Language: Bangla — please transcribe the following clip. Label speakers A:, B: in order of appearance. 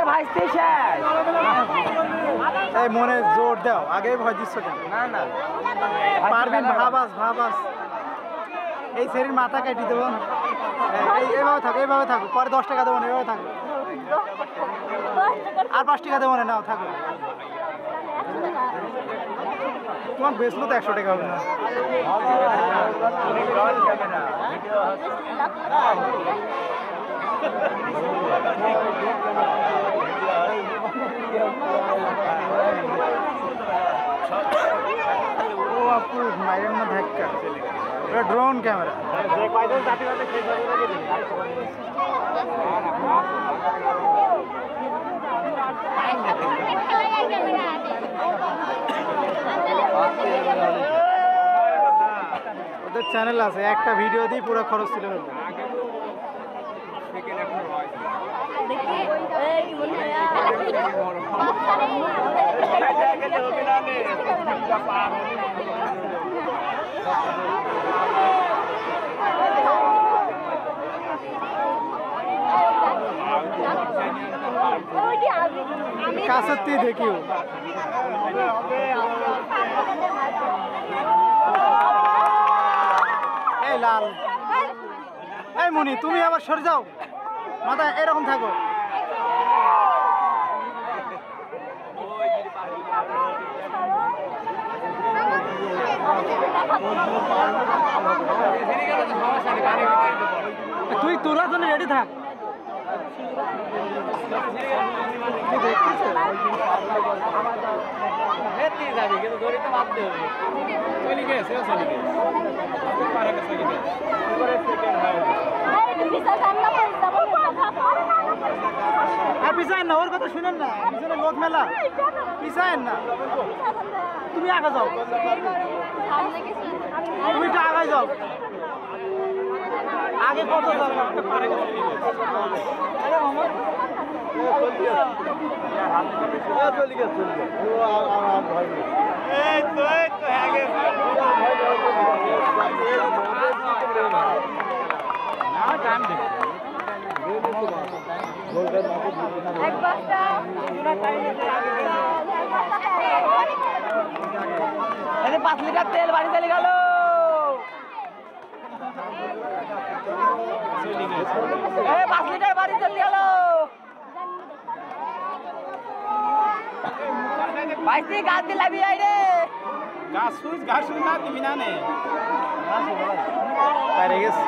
A: ভাইস্তি শেষ
B: এই মনে জোর দাও আগেই ভয় দিচ্ছ কেন
A: না না
B: পারবেন ভাবাস এই শরীর মাথা কেটে দেবো এইভাবে থাকো পরে 10 টাকা দেবো না এইভাবে থাকো আর 5 টাকা দেবো না নাও থাকো তোমার বেচলো তো 100 টাকা হবে না ও আপু মাইরেন না ধাক্কা এটা ড্রোন ক্যামেরা ওদের চ্যানেল আছে একটা ভিডিও দিয়ে পুরো খরচ ছিল কাছের থেকে দেখিও এই লাল এই মনি তুমি আবার সরে যাও মাথা এরকম থাকো তুই তোলার জন্য রেডি থাক পিছায়েন না ওর কথা শুনেন না পিছনে লোক মেলা পিছায়েন না তুমি আগে যাও তুমি একটু আগে যাও আগে কত যাবে
A: अरे 5 লিটার তেল বাড়ি চলে গেল ए 5 লিটার বাড়ি চলে গেল ভাইস্তি গাছ দিলাবি আইরে
B: গাছ না তুমি না নে পারে গেছে